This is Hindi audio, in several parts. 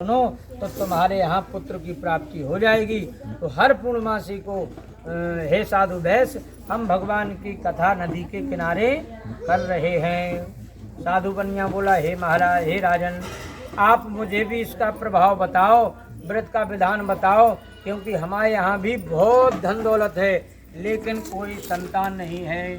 सुनो तो तुम्हारे यहाँ पुत्र की प्राप्ति हो जाएगी। तो हर पूर्णमासी को हे साधु वैस हम भगवान की कथा नदी के किनारे कर रहे हैं। साधु बनिया बोला, हे महाराज, हे राजन, आप मुझे भी इसका प्रभाव बताओ, व्रत का विधान बताओ, क्योंकि हमारे यहाँ भी बहुत धन दौलत है लेकिन कोई संतान नहीं है।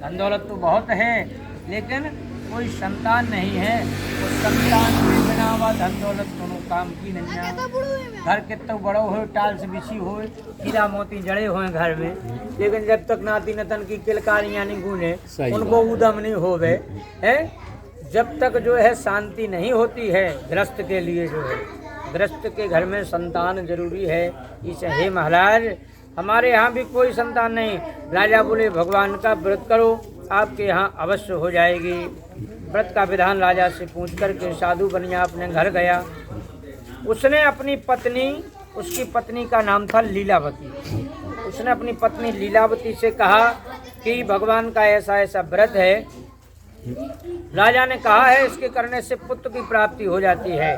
धन दौलत तो बहुत है लेकिन कोई संतान नहीं है। तो संतान के बिना व धन दौलत दोनों काम की नहीं है। घर कितना बड़ो हो, टाल्स बिछी हो, हीरा मोती जड़े हुए घर में, लेकिन जब तक नाती नतन की किलकारियाँ नहीं गूंजे, उनको उदम नहीं होवे है, जब तक जो है शांति नहीं होती है। गृहस्थ के लिए जो है, गृहस्थ के घर में संतान जरूरी है। इसे हे महाराज, हमारे यहाँ भी कोई संतान नहीं। राजा बोले, भगवान का व्रत करो, आपके यहाँ अवश्य हो जाएगी। व्रत का विधान राजा से पूछ करके साधु बनिया अपने घर गया। उसने अपनी पत्नी, उसकी पत्नी का नाम था लीलावती, उसने अपनी पत्नी लीलावती से कहा कि भगवान का ऐसा ऐसा व्रत है, राजा ने कहा है इसके करने से पुत्र की प्राप्ति हो जाती है।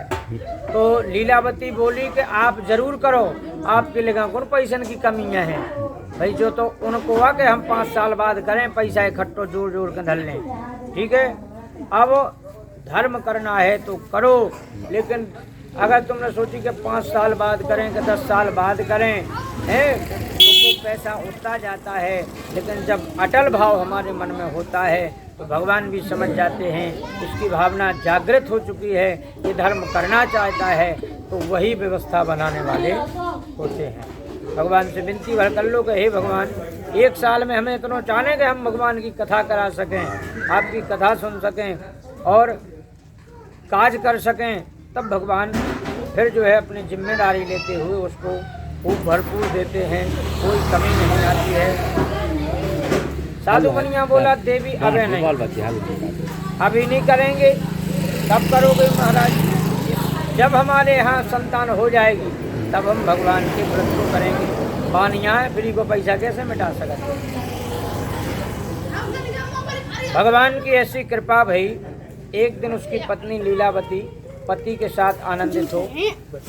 तो लीलावती बोली कि आप जरूर करो, आपके लिए कौन पैसन की कमियां हैं भाई। जो तो उनको हुआ कि हम 5 साल बाद करें, पैसा इकट्ठो जोड़ जोड़ के धर लें, ठीक है। अब धर्म करना है तो करो, लेकिन अगर तुमने सोची कि 5 साल बाद करें कि 10 साल बाद करें, है तो वो पैसा उठता जाता है। लेकिन जब अटल भाव हमारे मन में होता है तो भगवान भी समझ जाते हैं, उसकी भावना जागृत हो चुकी है, ये धर्म करना चाहता है, तो वही व्यवस्था बनाने वाले होते हैं। भगवान से विनती भर कर लो कि हे भगवान, 1 साल में हमें इतना चाहें कि हम भगवान की कथा करा सकें, आपकी कथा सुन सकें और काज कर सकें, तब भगवान फिर जो है अपनी जिम्मेदारी लेते हुए उसको खूब भरपूर देते हैं, कोई कमी नहीं आती है। साधु बनिया बोला, देवी अभी नहीं, अभी नहीं करेंगे, तब करोगे महाराज। जब हमारे यहाँ संतान हो जाएगी तब हम भगवान के व्रत को करेंगे। बानिया फ्री को पैसा कैसे मिटा सकते। भगवान की ऐसी कृपा भई, एक दिन उसकी पत्नी लीलावती पति के साथ आनंदित हो,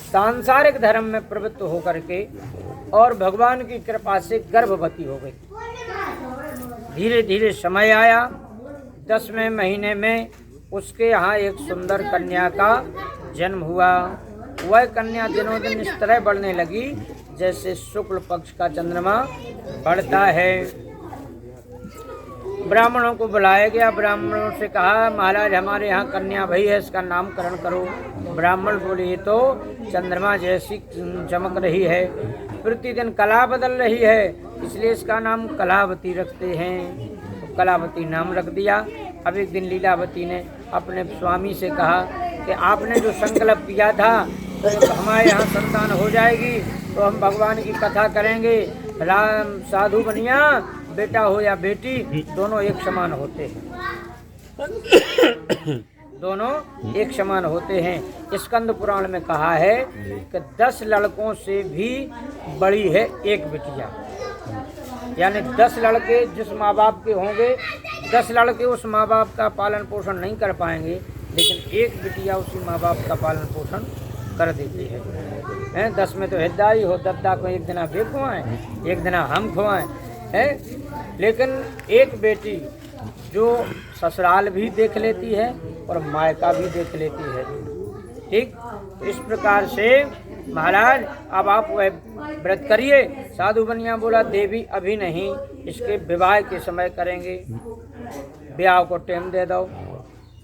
सांसारिक धर्म में प्रवृत्त होकर के और भगवान की कृपा से गर्भवती हो गई। धीरे धीरे समय आया, 10वें महीने में उसके यहाँ एक सुंदर कन्या का जन्म हुआ। वह कन्या दिनों दिन इस तरह बढ़ने लगी जैसे शुक्ल पक्ष का चंद्रमा बढ़ता है। ब्राह्मणों को बुलाया गया, ब्राह्मणों से कहा, महाराज हमारे यहाँ कन्या भई है, इसका नामकरण करो। ब्राह्मण बोले, ये तो चंद्रमा जैसी चमक रही है, प्रतिदिन कला बदल रही है, इसलिए इसका नाम कलावती रखते हैं। तो कलावती नाम रख दिया। अब एक दिन लीलावती ने अपने स्वामी से कहा कि आपने जो संकल्प किया था तो हमारे यहाँ संतान हो जाएगी तो हम भगवान की कथा करेंगे। राम साधु बनिया, बेटा हो या बेटी, दोनों एक समान होते हैं, दोनों एक समान होते हैं। स्कंद पुराण में कहा है कि 10 लड़कों से भी बड़ी है एक बिटिया, यानी 10 लड़के जिस माँ बाप के होंगे, 10 लड़के उस माँ बाप का पालन पोषण नहीं कर पाएंगे, लेकिन एक बिटिया उसी माँ बाप का पालन पोषण कर देती है। 10 में तो हिद्दारी हो, दद्दा को एक दिन वे खुआएं, एक दिन हम खुआएं, है। लेकिन एक बेटी जो ससुराल भी देख लेती है और मायका भी देख लेती है, ठीक। तो इस प्रकार से महाराज अब आप वह व्रत करिए। साधु बनिया बोला, देवी अभी नहीं, इसके विवाह के समय करेंगे, ब्याह को टाइम दे दो।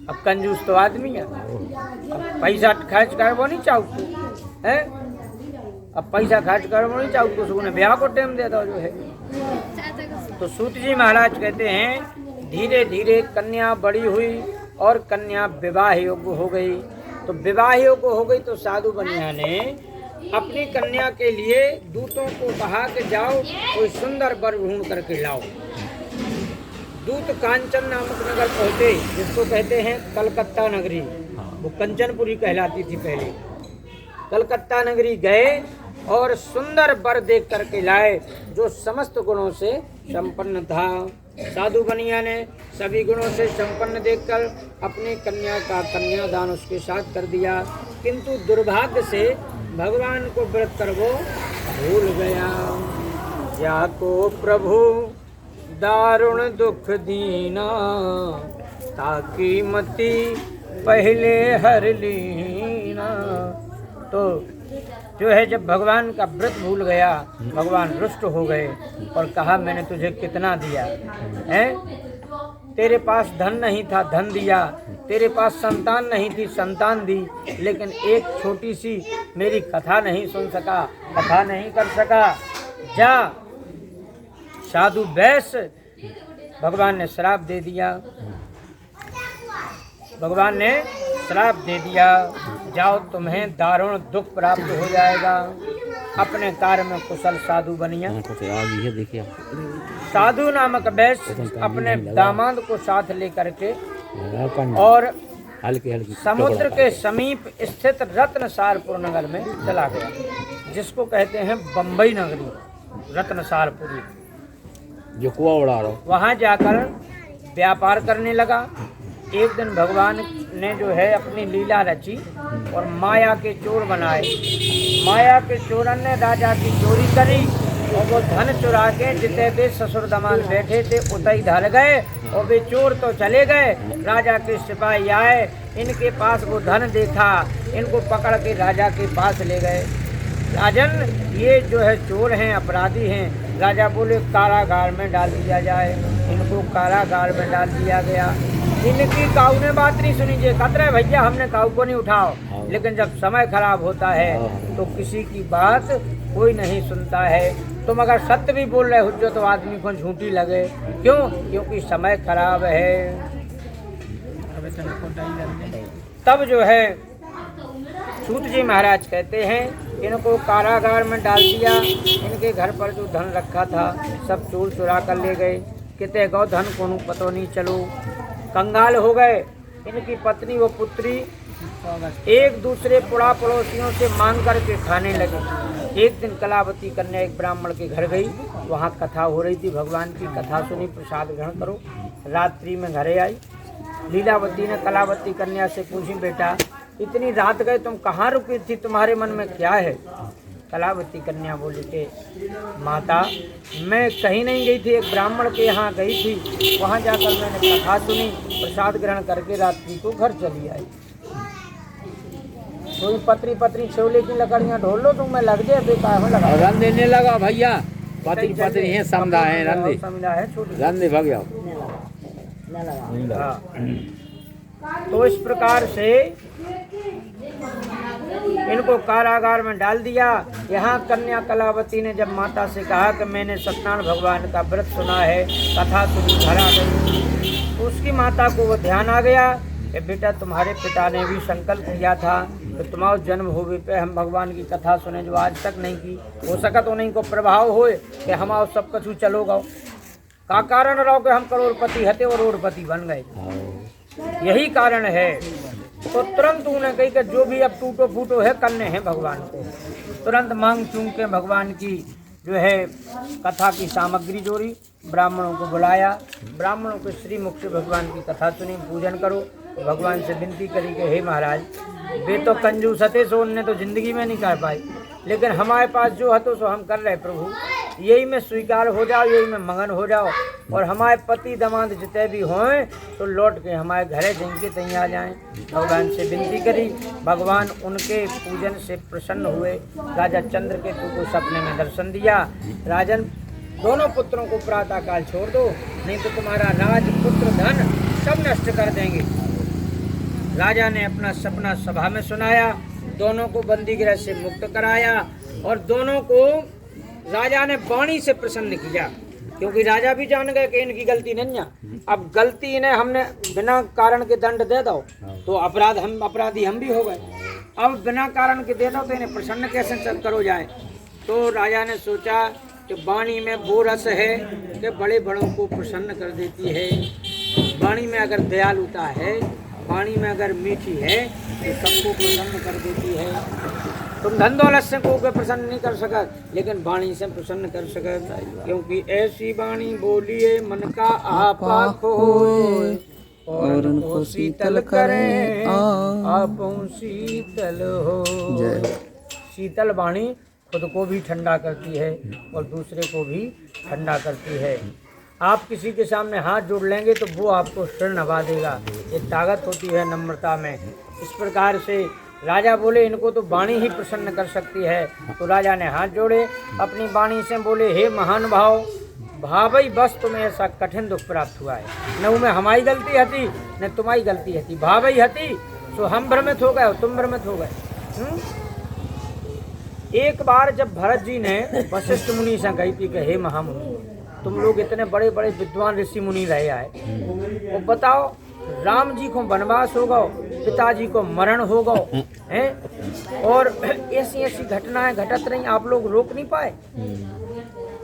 अब कंजूस तो आदमी है, अब पैसा खर्च कर वो नहीं चाहते है, अब पैसा खर्च कर वो नहीं चाहते, उसको ब्याह को टाइम दे दो जो है। तो सूत जी महाराज कहते हैं, धीरे धीरे कन्या बड़ी हुई और कन्या विवाह योग्य हो गई। तो विवाह योग्य हो गई तो साधु बनिया ने अपनी कन्या के लिए दूतों को कहा कि जाओ कोई सुंदर वर ढूंढ करके लाओ। दूत कांचन नामक नगर पहुँचे, जिसको कहते हैं कलकत्ता नगरी, वो कंचनपुरी कहलाती थी पहले। कलकत्ता नगरी गए और सुंदर वर देख करके लाए जो समस्त गुणों से संपन्न था। साधु बनिया ने सभी गुणों से संपन्न देखकर अपनी कन्या का कन्यादान उसके साथ कर दिया। किंतु दुर्भाग्य से भगवान को व्रत करवो भूल गया। जाको प्रभु दारुण दुख दीना, ताकि मति पहले हर लीना। तो जो है जब भगवान का व्रत भूल गया, भगवान रुष्ट हो गए और कहा मैंने तुझे कितना दिया है, तेरे पास धन नहीं था धन दिया, तेरे पास संतान नहीं थी संतान दी, लेकिन एक छोटी सी मेरी कथा नहीं सुन सका, कथा नहीं कर सका। जा साधु बैस, भगवान ने श्राप दे दिया, भगवान ने श्राप दे दिया, जाओ तुम्हें दारुण दुख प्राप्त हो जाएगा। अपने कार्य में कुशल साधु बनिया। साधु नामक वैश्य अपने दामाद को साथ लेकर के और समुद्र के समीप स्थित रत्नसारपुर नगर में चला गया, जिसको कहते हैं बम्बई नगरी, रत्नसारपुरी, जो कुआं उड़ा रहा। वहाँ जाकर व्यापार करने लगा। एक दिन भगवान ने जो है अपनी लीला रची और माया के चोर बनाए। माया के चोरन ने राजा की चोरी करी और वो धन चुरा के जितने वे ससुर दमान बैठे थे उतई धर गए और वे चोर तो चले गए। राजा के सिपाही आए, इनके पास वो धन देखा, इनको पकड़ के राजा के पास ले गए। राजन ये जो है चोर हैं, अपराधी हैं। राजा बोले कारागार में डाल दिया जाए। इनको कारागार में डाल दिया गया। इनकी काऊ ने बात नहीं सुनी। जे खतरा है भैया, हमने काऊ को नहीं उठाओ, लेकिन जब समय खराब होता है तो किसी की बात कोई नहीं सुनता है। तुम अगर सत्य भी बोल रहे हो तो आदमी को झूठी लगे। क्यों? क्योंकि समय खराब है। तब जो है सूत जी महाराज कहते हैं इनको कारागार में डाल दिया। इनके घर पर जो धन रखा था सब चोर चुरा कर ले गए। कितने गौ धन को पतो नहीं चलो। कंगाल हो गए। इनकी पत्नी व पुत्री एक दूसरे पुड़ा पड़ोसियों से मांग करके खाने लगे। एक दिन कलावती कन्या एक ब्राह्मण के घर गई, वहाँ कथा हो रही थी, भगवान की कथा सुनी, प्रसाद ग्रहण करो। रात्रि में घरे आई। लीलावती ने कलावती कन्या से पूछी, बेटा इतनी रात गए तुम कहाँ रुकी थी, तुम्हारे मन में क्या है? कलावती कन्या बोली कि माता मैं कहीं नहीं गई थी, एक ब्राह्मण के यहाँ गई थी, वहाँ जाकर मैंने कथा सुनी, प्रसाद ग्रहण करके रात्रि को घर चली आई। कोई पत्री पत्री छोले की लकड़ियाँ ढोल लो, तुम्हें लग जाए बेकार लगा। रन देने लगा भैया, पत्री पत्री है समझा है, रन दे समझा है, छोटी रन दे भाग जाओ। तो इस प्रकार से इनको कारागार में डाल दिया। यहाँ कन्या कलावती ने जब माता से कहा कि मैंने सत्यनारायण भगवान का व्रत सुना है, कथा सुनी, घर आ गई, तो उसकी माता को वो ध्यान आ गया कि बेटा तुम्हारे पिता ने भी संकल्प किया था कि तुम्हारे जन्म होवे पे हम भगवान की कथा सुने, जो आज तक नहीं की। हो सका तो नहीं को प्रभाव होए कि हम सब कछु चलो गो का कारण रहो कि हम करोड़पति हते और रोडपति बन गए। यही कारण है। तो तुरंत उन्हें कही कि जो भी अब टूटो फूटो है करने हैं भगवान को। तुरंत मांग चूंग के भगवान की जो है कथा की सामग्री जोड़ी, ब्राह्मणों को बुलाया, ब्राह्मणों के श्री मुख से भगवान की कथा सुनी, पूजन करो। तो भगवान से विनती करी कि हे महाराज, वे तो कंजूस हते सो उनने तो जिंदगी में नहीं कर पाई, लेकिन हमारे पास जो हतो सो हम कर रहे प्रभु, यही में स्वीकार हो जाओ, यही में मगन हो जाओ, और हमारे पति दमाद जितने भी हों तो लौट के हमारे घरे जिनके तहीं आ जाएं। भगवान से विनती करी, भगवान उनके पूजन से प्रसन्न हुए। राजा चंद्रकेतु को सपने में दर्शन दिया। राजन दोनों पुत्रों को प्रातःकाल छोड़ दो, नहीं तो तुम्हारा राजपुत्र धन सब नष्ट कर देंगे। राजा ने अपना सपना सभा में सुनाया, दोनों को बंदी गृह से मुक्त कराया और दोनों को राजा ने वाणी से प्रसन्न किया, क्योंकि राजा भी जान गए कि इनकी गलती नहीं है। अब गलती इन्हें हमने बिना कारण के दंड दे दो तो अपराधी हम भी हो गए। अब बिना कारण के दे दो तो इन्हें प्रसन्न कैसे करो जाए। तो राजा ने सोचा कि वाणी में वो रस है कि बड़े बड़ों को प्रसन्न कर देती है। वाणी में अगर दयालुता है, वाणी में अगर मीठी है तो सबको प्रसन्न कर देती है। तुम धन दौलत से को प्रसन्न नहीं कर सका, लेकिन वाणी से प्रसन्न कर सका, क्योंकि ऐसी वाणी बोलिए मन का आपा खोए। और उनको शीतल करें आप शीतल हो। शीतल वाणी खुद को भी ठंडा करती है और दूसरे को भी ठंडा करती है। आप किसी के सामने हाथ जोड़ लेंगे तो वो आपको सिर नवा देगा। ये ताकत होती है नम्रता में। इस प्रकार से राजा बोले इनको तो वाणी ही प्रसन्न कर सकती है। तो राजा ने हाथ जोड़े अपनी वाणी से बोले, हे महान भाव, भावई बस तुम्हें ऐसा कठिन दुख प्राप्त हुआ है। न उनमें हमारी गलती हती न तुम्हारी गलती हती, भावई हती तो हम भ्रमित हो गए और तुम भ्रमित हो गए। एक बार जब भरत जी ने वशिष्ठ मुनि से कही थी कि हे महामुनि, तुम लोग इतने बड़े बड़े विद्वान ऋषि मुनि रहे आए, वो बताओ राम जी को वनवास होगा, पिताजी को मरण होगा हैं, और ऐसी ऐसी घटनाएं घटत रही, आप लोग रोक नहीं पाए।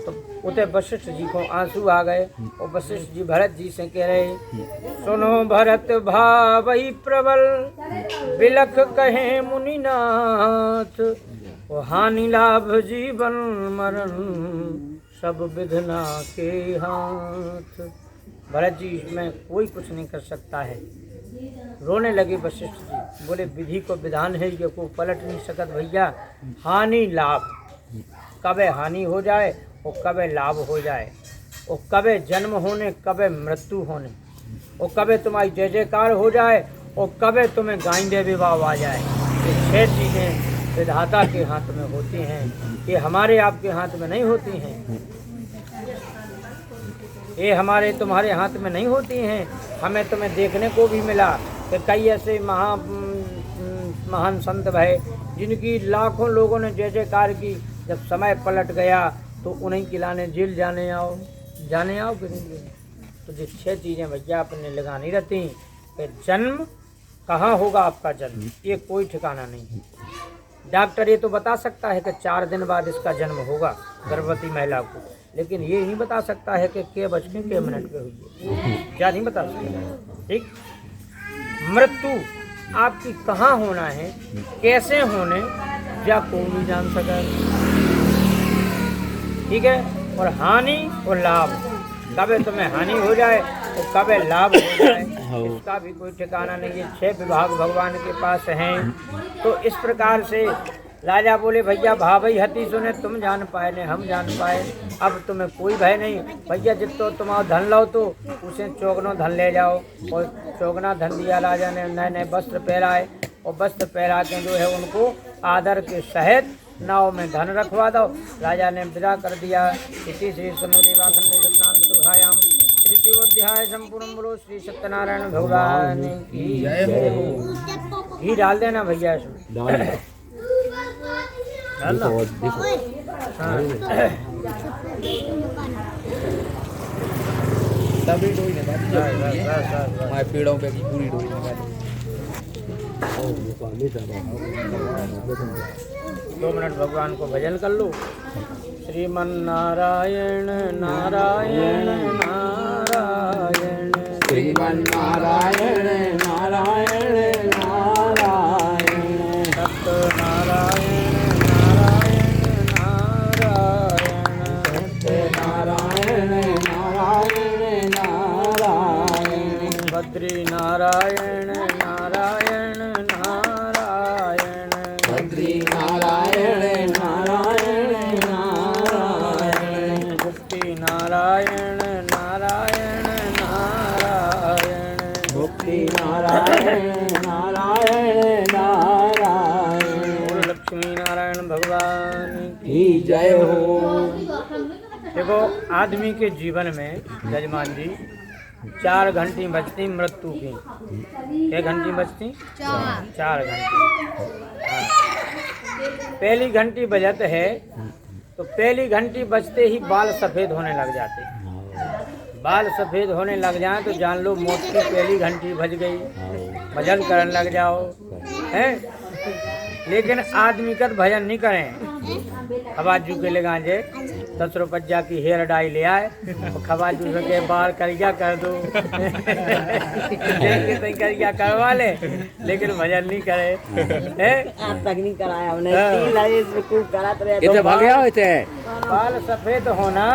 तो उते वशिष्ठ जी को आंसू आ गए और वशिष्ठ जी भरत जी से कह रहे, सुनो भरत भावई प्रबल, बिलख कहे मुनिनाथ, वो हानि लाभ जीवन मरण, सब विधना के हाथ। भरत जी इसमें कोई कुछ नहीं कर सकता है। रोने लगे वशिष्ठ जी, बोले विधि को विधान है, ये को पलट नहीं सकत भैया। हानि लाभ, कबे हानि हो जाए और कबे लाभ हो जाए, और कबे जन्म होने कबे मृत्यु होने, और कबे तुम्हारी जय जयकार हो जाए और कबे तुम्हें गाइंदे विवाह आ जाए। ये 6 चीज़ें विधाता के हाथ में होती हैं, ये हमारे आपके हाथ में नहीं होती हैं, ये हमारे तुम्हारे हाथ में नहीं होती हैं। हमें तुम्हें देखने को भी मिला कि कई ऐसे महान संत भय जिनकी लाखों लोगों ने जय जयकार की, जब समय पलट गया तो उन्हीं की लाने जेल जाने आओ कि नहीं। तो ये 6 चीज़ें भैया अपने लगानी रहती कि जन्म कहाँ होगा आपका जन्म, ये कोई ठिकाना नहीं। डॉक्टर ये तो बता सकता है कि 4 दिन बाद इसका जन्म होगा गर्भवती महिला को, लेकिन ये नहीं बता सकता है कि के बज के के मिनट पे हुई, क्या नहीं बता सकता। ठीक, मृत्यु आपकी कहाँ होना है, कैसे होने, या कोई नहीं जान सका। ठीक है, और हानि और लाभ, कबे तुम्हें हानि हो जाए और कबे लाभ हो जाए, इसका भी कोई ठिकाना नहीं है। 6 विभाग भगवान के पास हैं। तो इस प्रकार से राजा बोले, भैया भावई हती सुने, तुम जान पाए ने हम जान पाए, अब तुम्हें कोई भय नहीं। भैया जितो तुम्हारा धन लो तो उसे चौगना धन ले जाओ। और चौगना धन दिया राजा ने, नए नए वस्त्र पहराए, और वस्त्र पहरा के जो है उनको आदर के सहित नाव में धन रखवा दो। राजा ने विदा कर दिया। इसी श्री समुदेवाखंडे सतनाम तृतीय अध्याय संपूर्ण बोलो श्री सत्यनारायण भगवान की जय हो। घी डाल देना भैया इसमें। सभी डोई ने पेड़ों पे पूरी डोई ने 2 मिनट भगवान को भजन कर लो। श्रीमन नारायण नारायण नारायण, श्रीमन नारायण नारायण नारायण, सत्यनारायण नारायण नारायण, नारायण नारायण, बद्री नारायण नारायण नारायण, बद्री नारायण नारायण नारायण, मुक्ति नारायण नारायण नारायण, मुक्ति नारायण नारायण नारायण, और लक्ष्मी नारायण भगवान की जय हो। देखो, आदमी के जीवन में जजमान जी 4 घंटी बजती मृत्यु की। क्या घंटी बजती? 4 घंटी। पहली घंटी बजत है तो पहली घंटी बजते ही बाल सफ़ेद होने लग जाते हैं। बाल सफ़ेद होने लग जाए तो जान लो मौत की पहली घंटी बज गई, भजन करने लग जाओ हैं। लेकिन आदमी का भजन नहीं करें। खबाजू के ले गांजे 10 रुपया की हेयर डाई ले आए और खबाजू के बाल करिया कर दो करिया करवा ले, लेकिन भजन नहीं करे। आज तक नहीं कराया हमने, खूब कराते रहे। बाल सफेद होना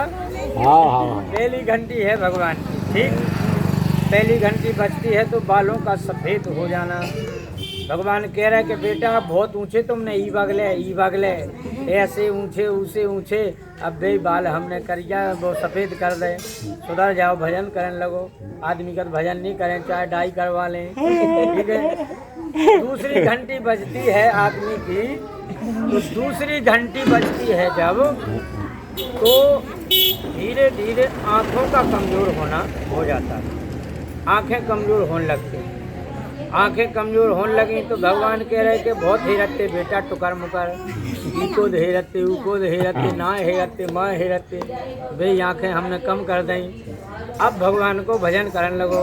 पहली घंटी है भगवान की। ठीक, पहली घंटी बजती है तो बालों का सफेद हो जाना। भगवान कह रहे कि बेटा बहुत ऊंचे तुमने ई बगले ऐसे ऊंचे ऊंचे ऊंचे, अब बे बाल हमने करिया वो सफ़ेद कर दे, सुधर जाओ, भजन करने लगो। आदमी का भजन नहीं करें, चाहे डाई करवा लें, ठीक है। दूसरी घंटी बजती है आदमी की, तो दूसरी घंटी बजती है जब, तो धीरे धीरे आँखों का कमज़ोर होना हो जाता है, आँखें कमज़ोर होने लगती हैं। आंखें कमज़ोर होने लगी तो भगवान कह रहे कि बहुत हेरते बेटा टुकर मुकर, ईको हेरते ऊको हेरते ना हेरते माँ हेरते, भाई आंखें हमने कम कर दें। अब भगवान को भजन करने लगो।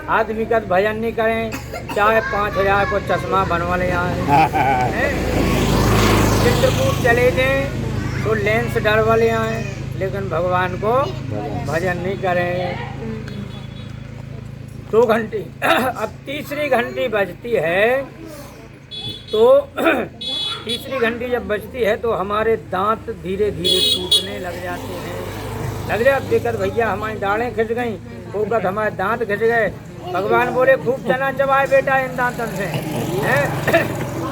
आदमी का भजन नहीं करें, चाहे 5000 को चश्मा बनवा ले आए, चित्रकूट चले जाएं तो लेंस डरवा ले आए, लेकिन भगवान को भजन नहीं करें। 2 घंटी अब तीसरी घंटी बजती है, तो तीसरी घंटी जब बजती है तो हमारे दांत धीरे धीरे टूटने लग जाते हैं। लग रहा दिक्कत भैया हमारी दाढ़ें खिंच गई, फोकत हमारे दांत खिंच गए। भगवान बोले खूब चना चबाए बेटा इन दांतों से,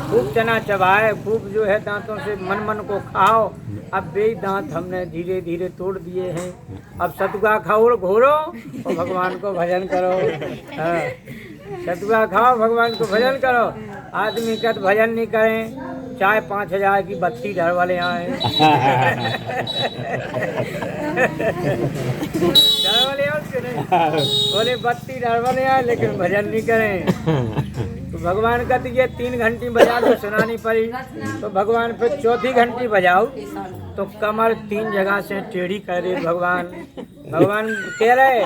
खूब चना चबाए, खूब जो है दांतों से मन मन को खाओ। अब बे दांत हमने धीरे धीरे तोड़ दिए हैं, अब सतुआ खाओ घोरो और भगवान को भजन करो। हाँ, सतुआ खाओ भगवान को भजन करो। आदमी का भजन नहीं करें, चाहे 5000 की बत्ती डर वाले आए, डर वाले उसके नहीं बोले बत्ती डर वाले आए, लेकिन भजन नहीं करें। तो भगवान कहते ये 3 घंटी बजा दो, सुनानी पड़ी तो भगवान फिर चौथी घंटी बजाओ तो कमर 3 जगह से टेढ़ी कर दे भगवान। भगवान कह रहे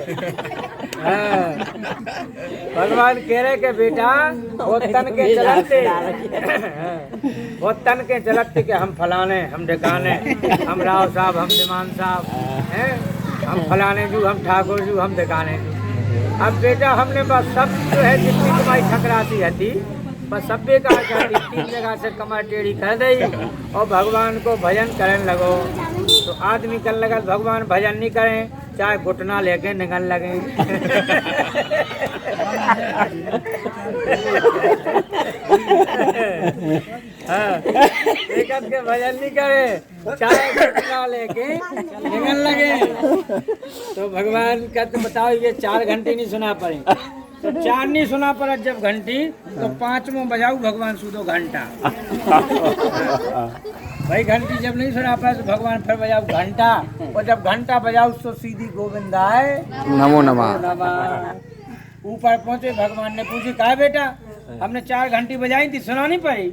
भगवान कह रहे कि बेटा वो तन के चलते वो तन के चलते कि हम फलाने हम ढकाने, हम राव साहब हम दिमान साहब हैं, हम फलाने जू हम ठाकुर जू हम ढकाने जू। अब बेटा हमने बस सब जो है जितनी कमाई ठकराती थी बस सब बेकार कर दी, 3 जगह से कमर टेढ़ी कर दी और भगवान को भजन करने लगो। तो आदमी करने लगा भगवान भजन नहीं करें, चाहे घुटना लेके निकल लगे। एक के भजन नहीं करे, चाहे घुटना लेके निकल लगे। तो भगवान कहते बताओ ये 4 घंटे नहीं सुना पड़े, तो 4 नहीं सुना पड़ा जब घंटी, तो 5वां बजाऊ भगवान सुधो घंटा। भाई घंटी जब नहीं सुना पाए तो भगवान फिर बजाओ घंटा, और जब घंटा बजाओ तो सीधी गोविंदाय नमो नमः। ऊपर पहुंचे भगवान ने पूछी कहा बेटा हमने 4 घंटी बजाई थी सुना नहीं पाई,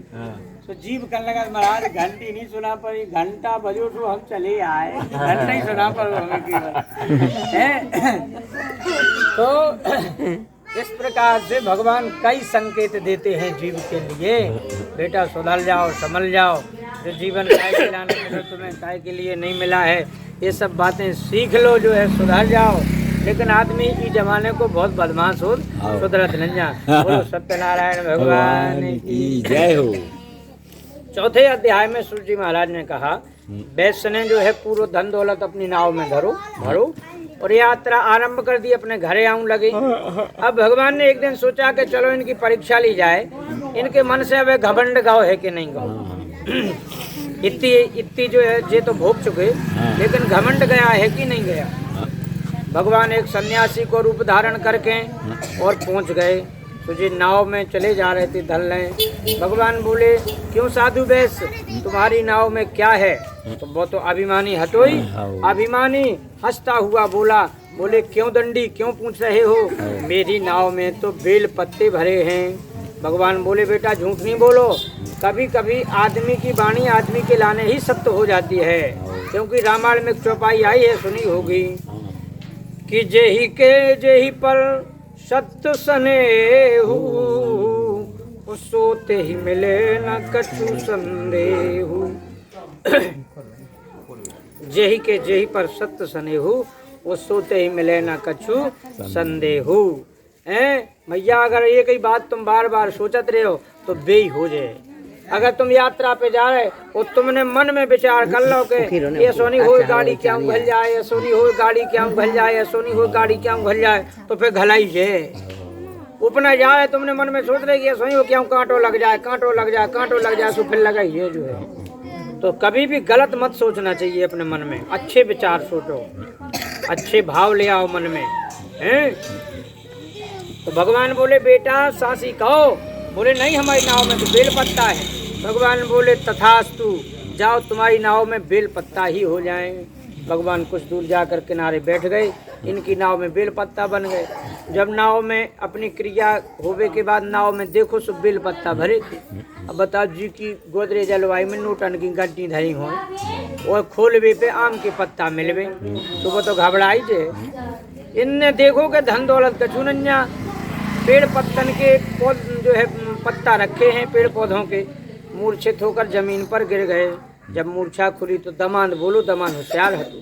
तो जीव कर लगा महाराज घंटी नहीं सुना पड़ी, घंटा बजो तो हम चले आए, घंटा ही सुना पड़ो हमें तो इस प्रकार से भगवान कई संकेत देते हैं जीव के लिए, बेटा सुधर जाओ संभल जाओ, जो जीवन काय के लाने मिलो तुम्हें काय के लिए नहीं मिला है, ये सब बातें सीख लो, जो है सुधर जाओ। लेकिन आदमी इस जमाने को बहुत बदमाश हो, सुधरत नहीं जा। बोलो सत्यनारायण भगवान की जय हो। चौथे अध्याय में सूर्य जी महाराज ने कहा वैश्य ने जो है पूरा धन दौलत अपनी नाव में भरो और यात्रा आरंभ कर दी, अपने घरे आऊं लगे। अब भगवान ने एक दिन सोचा कि चलो इनकी परीक्षा ली जाए, इनके मन से अब घमंड गाँव है कि नहीं गाँव। इतनी जो है ये तो भोग चुके, लेकिन घमंड गया है कि नहीं गया। भगवान एक सन्यासी को रूप धारण करके और पहुंच गए, तो जी नाव में चले जा रहे थे धल रहे। भगवान बोले क्यों साधु वैश्य तुम्हारी नाव में क्या है, तो वो तो अभिमानी हटोई। अभिमानी हंसता हुआ बोले क्यों दंडी क्यों पूछ रहे हो, मेरी नाव में तो बेल पत्ते भरे हैं। भगवान बोले बेटा झूठ नहीं बोलो, कभी कभी आदमी की वाणी आदमी के लाने ही सत्य हो जाती है, क्योंकि रामायण में चौपाई आई है सुनी होगी कि जेही पर सत्य सनेहु, सोते ही मिले न कछु संदेहु। जेही पर सत्य सनेहु, वो सोते ही मिले न कछु संदेहु। भैया अगर एक ही बात तुम बार बार सोचत रहे हो तो बेही हो जाए, अगर तुम यात्रा पे जा रहे और तुमने मन में विचार कर लो कि ये सोनी हो गाड़ी क्या घल जाए, ये सोनी हो गाड़ी क्या घल जाए, ये सोनी हो गाड़ी क्या घल जाए, तो फिर घलाई जे उपना जाए। तुमने मन में सोच रहे कि ये सोनी हो क्या कांटो लग जाए, कांटो लग जाए, कांटो लग जाए, तो फिर लगाई ये जो है। तो कभी भी गलत मत सोचना चाहिए अपने मन में, अच्छे विचार सोचो, अच्छे भाव ले आओ मन में, हैं? तो भगवान बोले बेटा सासी कहो, बोले नहीं हमारी नाव में तो बेल पत्ता है। भगवान बोले तथास्तु, जाओ तुम्हारी नाव में बेल पत्ता ही हो जाए। भगवान कुछ दूर जाकर किनारे बैठ गए, इनकी नाव में बेल पत्ता बन गए। जब नाव में अपनी क्रिया होने के बाद नाव में देखो सब बेल पत्ता भरे थे। अब बताओ जी की गोदरे जलवायु में नूटन की गड्डी धरी हो और खोलवे पे आम के पत्ता मिलवे, तो वो तो घबराई जे। इनने देखो कि धन दौलत का चुनन्या पेड़ पत्तन के जो है पत्ता रखे हैं पेड़ पौधों के, मूर्छित होकर जमीन पर गिर गए। जब मूर्छा खुली तो दमाद बोलो, दमाद होशियार है तू,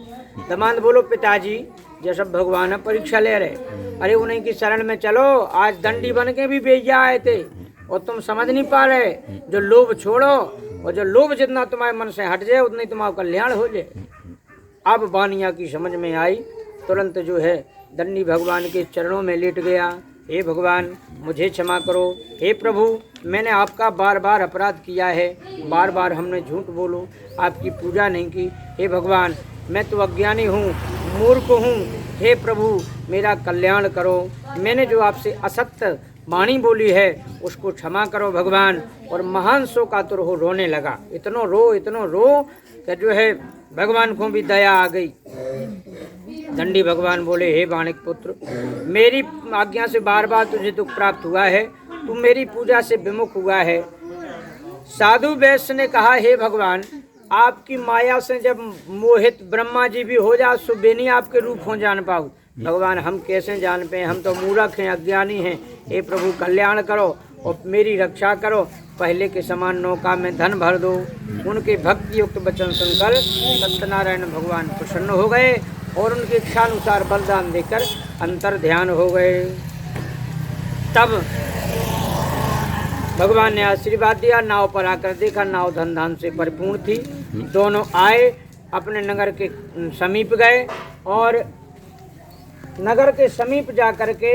दमाद बोलो पिताजी जैसा भगवान परीक्षा ले रहे, अरे उन्हीं की शरण में चलो, आज दंडी बन के भी बेजा आए थे और तुम समझ नहीं पा रहे। जो लोभ छोड़ो, और जो लोभ जितना तुम्हारे मन से हट जाए उतना ही तुम्हारा कल्याण हो जाए। अब बानिया की समझ में आई, तुरंत जो है दंडी भगवान के चरणों में लेट गया। हे भगवान मुझे क्षमा करो, हे प्रभु मैंने आपका बार बार अपराध किया है, बार बार हमने झूठ बोलो, आपकी पूजा नहीं की। हे भगवान मैं तो अज्ञानी हूँ, मूर्ख हूँ, हे प्रभु मेरा कल्याण करो। मैंने जो आपसे असत्य वाणी बोली है उसको क्षमा करो भगवान। और महान शोकातुर हो रोने लगा, इतनो रो कि जो है भगवान को भी दया आ गई। दंडी भगवान बोले हे बाणिक पुत्र, मेरी आज्ञा से बार बार तुझे दुख प्राप्त हुआ है, तू मेरी पूजा से विमुख हुआ है। साधु वैश्य ने कहा हे भगवान आपकी माया से जब मोहित ब्रह्मा जी भी हो जा सो बेनी आपके रूप हो जान पाओ। भगवान हम कैसे जान पे, हम तो मूर्ख हैं, अज्ञानी हैं। हे प्रभु कल्याण करो और मेरी रक्षा करो, पहले के समान नौका में धन भर दो। उनके भक्ति युक्त वचन सुनकर सत्यनारायण भगवान प्रसन्न हो गए और उनके इच्छानुसार बलिदान देकर अंतर ध्यान हो गए। तब भगवान ने आशीर्वाद दिया, नाव पर आकर देखा नाव धन धान से परिपूर्ण थी। दोनों आए अपने नगर के समीप गए और नगर के समीप जाकर के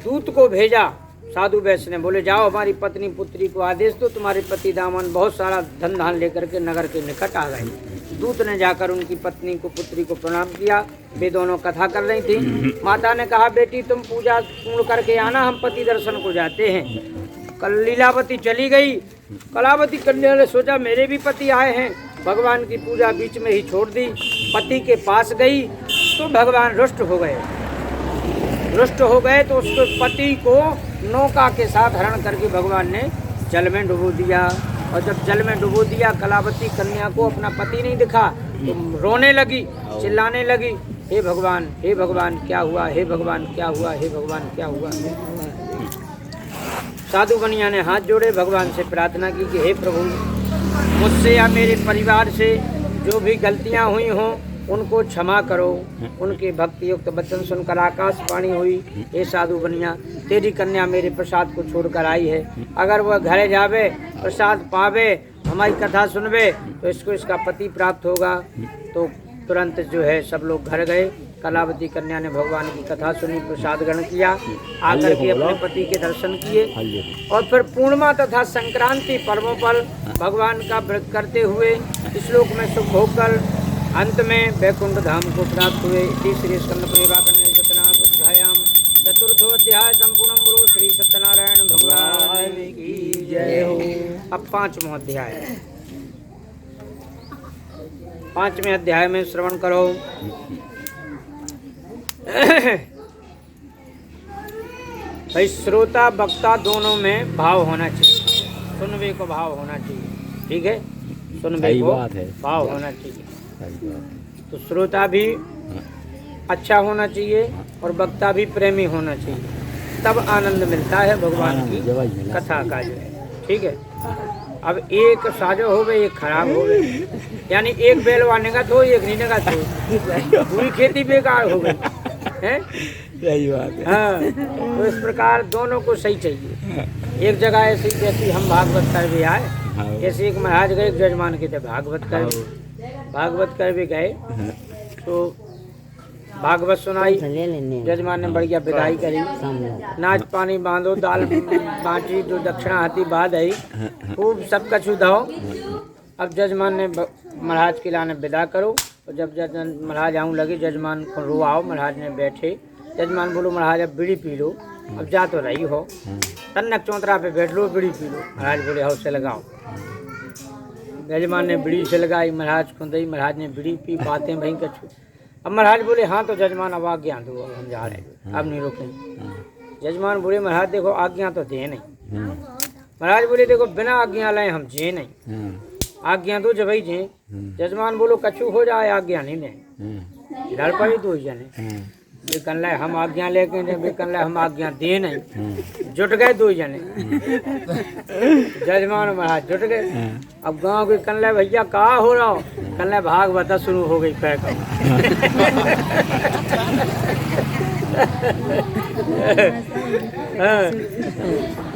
दूत को भेजा। साधु वैश्य ने बोले जाओ हमारी पत्नी पुत्री को आदेश दो, तुम्हारे पति दामन बहुत सारा धन धान लेकर के नगर के निकट आ गए। दूत ने जाकर उनकी पत्नी को पुत्री को प्रणाम किया। वे दोनों कथा कर रही थी। माता ने कहा बेटी तुम पूजा पूर्ण करके आना, हम पति दर्शन को जाते हैं। कल लीलावती चली गई। कलावती कन्या ने सोचा मेरे भी पति आए हैं, भगवान की पूजा बीच में ही छोड़ दी, पति के पास गई तो भगवान रुष्ट हो गए। रुष्ट हो गए तो उसके पति को नौका के साथ हरण करके भगवान ने जल में डुबो दिया। और जब जल में डुबो दिया कलावती कन्या को अपना पति नहीं दिखा तो रोने लगी, चिल्लाने लगी हे भगवान क्या हुआ, हे भगवान क्या हुआ, हे भगवान क्या हुआ। साधु कन्या ने हाथ जोड़े भगवान से प्रार्थना की कि हे प्रभु मुझसे या मेरे परिवार से जो भी गलतियां हुई हों उनको क्षमा करो। उनके भक्ति युक्त वचन सुनकर आकाशवाणी हुई हे साधु कन्या तेरी कन्या मेरे प्रसाद को छोड़कर आई है, अगर वह घर जावे प्रसाद पावे हमारी कथा सुनवे तो इसको इसका पति प्राप्त होगा। तो तुरंत जो है सब लोग घर गए। कलावती कन्या ने भगवान की कथा सुनी, प्रसाद ग्रहण किया, आकर के अपने पति के दर्शन किए और फिर पूर्णिमा तथा संक्रांति पर्वों पर भगवान का व्रत करते हुए श्लोक में सुख होकर अंत में वैकुंठ धाम को प्राप्त हुए। श्री स्कंद परिवाकरणे सत्यनारायण चतुर्थो अध्याय संपूर्ण बोलो श्री सत्यनारायण भगवान की जय हो। अब पांचवा अध्याय, पांचवें अध्याय में श्रवण करो। भाई श्रोता वक्ता दोनों में भाव होना चाहिए, सुनवे को भाव होना चाहिए, ठीक है, सुनवे को भाव होना चाहिए। तो श्रोता भी अच्छा होना चाहिए और वक्ता भी प्रेमी होना चाहिए, तब आनंद मिलता है भगवान की कथा का जो है, ठीक है। अब एक साजो हो गए एक खराब हो गए, यानी एक बैलवाने का तो एक नहीं का तो पूरी खेती बेकार हो गई है। सही बात है। हाँ, तो इस प्रकार दोनों को सही चाहिए। एक जगह ऐसी जैसी हम भागवत कर भी आए जैसे एक महाराज गए एक जजमान के थे भागवत कर भी गए तो भागवत सुनाई, ले लेने जजमान ने बढ़िया विदाई करी, नाच पानी बांधो, दाल बाटी जो दक्षिणा आती बाद आई, खूब सब कछु दो। अब जजमान ने महाराज के लाने विदा करो, और जब महाराज आऊँ लगे जजमान को रुआओ, महाराज ने बैठे, जजमान बोलो महाराज अब बीड़ी पी लो, अब जा तो रही हो, तन्नक चौतरा पे बैठ लो, बीड़ी पी लो। महाराज बोले हाउ से लगाओ, जजमान ने बीड़ी से लगाई, महाराज को दी, महाराज ने बीड़ी पी, बातें भई कछु। अब महाराज बोले हाँ तो जजमान अब आज्ञा दो, अब हम जा रहे हैं, अब नहीं रुकेंगे। जजमान बोले महाराज देखो आज्ञा तो दे नहीं। महाराज बोले देखो बिना आज्ञा लाए हम जे नहीं, आज्ञा दो जब ही जे। जजमान बोलो कछु हो जाए आज्ञा नहीं दे, लड़ पड़ी दो जने, बेकन लाए हम आज्ञा लेके दे, बेकन लाए हम आज्ञा दे नहीं, जुट गए दो जने। जजमान महाराज जुट गए। अब गांव के कन्या भैया कहा हो रहा हो, कन्या भागवत शुरू हो गई पैक।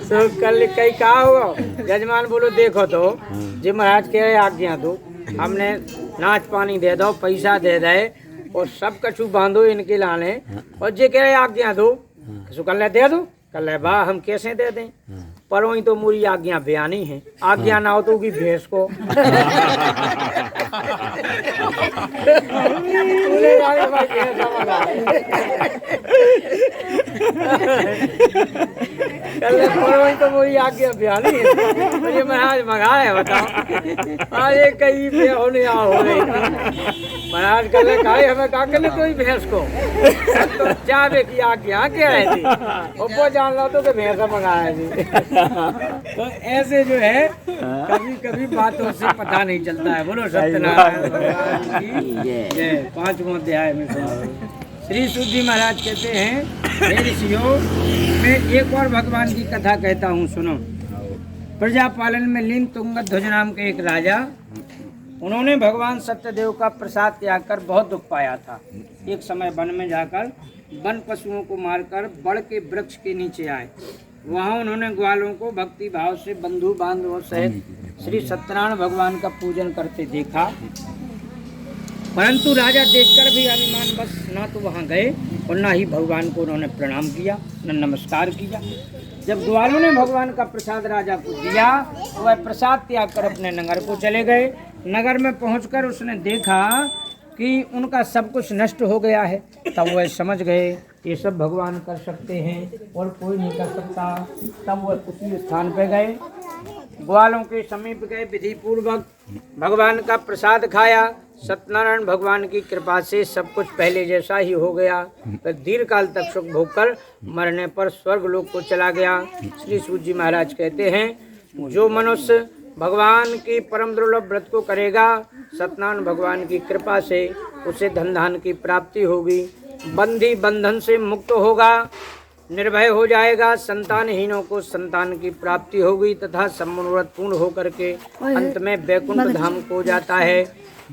तो कल कई कहा हुआ, जजमान बोलो देखो तो जी महाराज कह रहे आज्ञा दो, हमने नाच पानी दे दो, पैसा दे दे और सब कछु बांधो इनके लाने, और जे कह रहे आज्ञा दो, कल दे दो, कल वाह हम कैसे दे दें, पर वही तो मेरी आज्ञा बयानी है, आज्ञा ना हो तो की भैंस को। वही तो मेरी आज्ञा बयानी है, मुझे महाराज मंगा है बताओ, अरे कहीं पे होने हो रही महाराज कल कहा हमें कहा कर कोई भैंस को, तो चाहे की आज्ञा कह रहे थी, वो जान लो तो भैंस मंगाया थी। तो ऐसे जो है कभी कभी बातों से पता नहीं चलता है। बोलो सत्यनारायण भगवान की जय। 5वां अध्याय में श्री सूत जी महाराज कहते हैं हे ऋषियों, मैं एक और भगवान की कथा कहता हूँ सुनो। प्रजापालन में लीन तुंगध्वज नाम के एक राजा, उन्होंने भगवान सत्यदेव का प्रसाद त्याग कर बहुत दुख पाया था। एक समय वन में जाकर वन पशुओं को मारकर बड़ के वृक्ष के नीचे आए। वहाँ उन्होंने ग्वालों को भक्ति भाव से बंधु बांधवों सहित श्री सत्यनारायण भगवान का पूजन करते देखा, परंतु राजा देखकर भी अभिमान बस ना तो वहाँ गए और ना ही भगवान को उन्होंने प्रणाम किया, न नमस्कार किया। जब ग्वालों ने भगवान का प्रसाद राजा को दिया, वह प्रसाद त्याग कर अपने नगर को चले गए। नगर में पहुंचकर उसने देखा कि उनका सब कुछ नष्ट हो गया है। तब वह समझ गए ये सब भगवान कर सकते हैं और कोई नहीं कर सकता। तब वह उसी स्थान पर गए, ग्वालों के समीप गए, विधि पूर्वक भगवान का प्रसाद खाया। सत्यनारायण भगवान की कृपा से सब कुछ पहले जैसा ही हो गया। फिर दीर्घ काल तक सुख भोगकर मरने पर स्वर्ग लोक को चला गया। श्री सूत जी महाराज कहते हैं जो मनुष्य भगवान की परम दुर्लभ व्रत को करेगा, सत्यनारायण भगवान की कृपा से उसे धन धान की प्राप्ति होगी, बंधी बंधन से मुक्त होगा, निर्भय हो जाएगा, संतानहीनों को संतान की प्राप्ति होगी तथा सब मनोरथ पूर्ण होकर के अंत में वैकुंठ धाम को जाता है।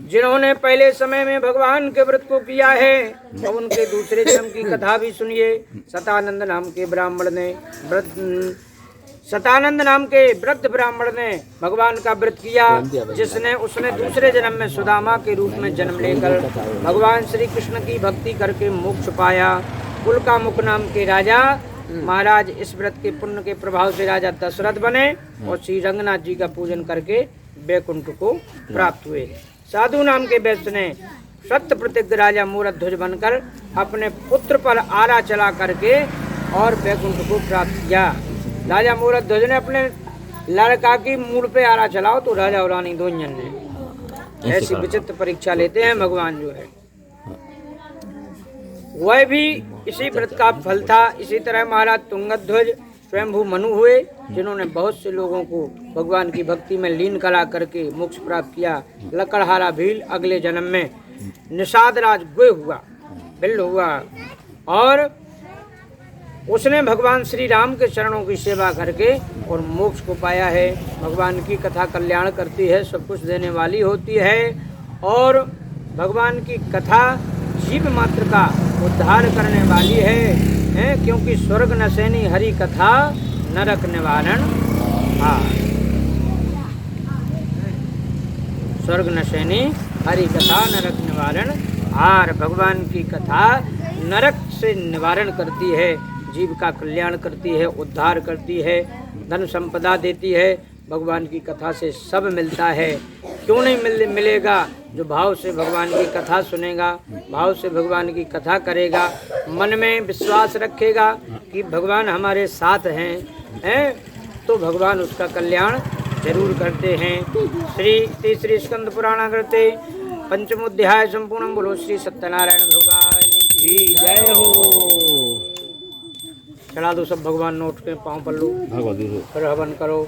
जिन्होंने पहले समय में भगवान के व्रत को किया है तो उनके दूसरे जन्म की कथा भी सुनिए। सतानंद नाम के वृद्ध ब्राह्मण ने भगवान का व्रत किया, उसने दूसरे जन्म में सुदामा के रूप में जन्म लेकर भगवान श्री कृष्ण की भक्ति करके मोक्ष पाया। कुलकामुक नाम के राजा महाराज इस व्रत के पुण्य के प्रभाव से राजा दशरथ बने और श्री रंगनाथ जी का पूजन करके वैकुंठ को प्राप्त हुए। साधु नाम के वैश्य ने सत्य प्रतिज्ञ राजा मूरध्वज बनकर अपने पुत्र पर आरा चला करके और वैकुंठ को प्राप्त किया। राजा मूरध्वज ने अपने लड़का की मूड पे आरा चलाओ तो राजा और रानी दोनों ने ऐसी विचित्र परीक्षा लेते हैं भगवान जो है। वह भी इसी व्रत का फल था। इसी तरह महाराज तुंगध्वज स्वयंभू मनु हुए जिन्होंने बहुत से लोगों को भगवान की भक्ति में लीन करा करके मोक्ष प्राप्त किया। लकड़हारा भील अगले जन्म में निषाद राज गुह हुआ, बिल्ल हुआ और उसने भगवान श्री राम के चरणों की सेवा करके और मोक्ष को पाया है। भगवान की कथा कल्याण करती है, सब कुछ देने वाली होती है और भगवान की कथा जीव मात्र का उद्धार करने वाली है क्योंकि स्वर्ग नसैनी हरि कथा नरक निवारण। हाँ स्वर्ग नशैनी हरि कथा नरक निवारण हार। भगवान की कथा नरक से निवारण करती है, जीव का कल्याण करती है, उद्धार करती है, धन संपदा देती है। भगवान की कथा से सब मिलता है। क्यों नहीं मिलेगा? जो भाव से भगवान की कथा सुनेगा, भाव से भगवान की कथा करेगा, मन में विश्वास रखेगा कि भगवान हमारे साथ हैं तो भगवान उसका कल्याण जरूर करते हैं। श्री तीसरी स्कंद पुराण करते पंचमोध्याय संपूर्ण। बोलो श्री सत्यनारायण भगवान की जय हो। चढ़ा दो सब भगवान नोट के पाँव पल्लू, फिर हवन करो।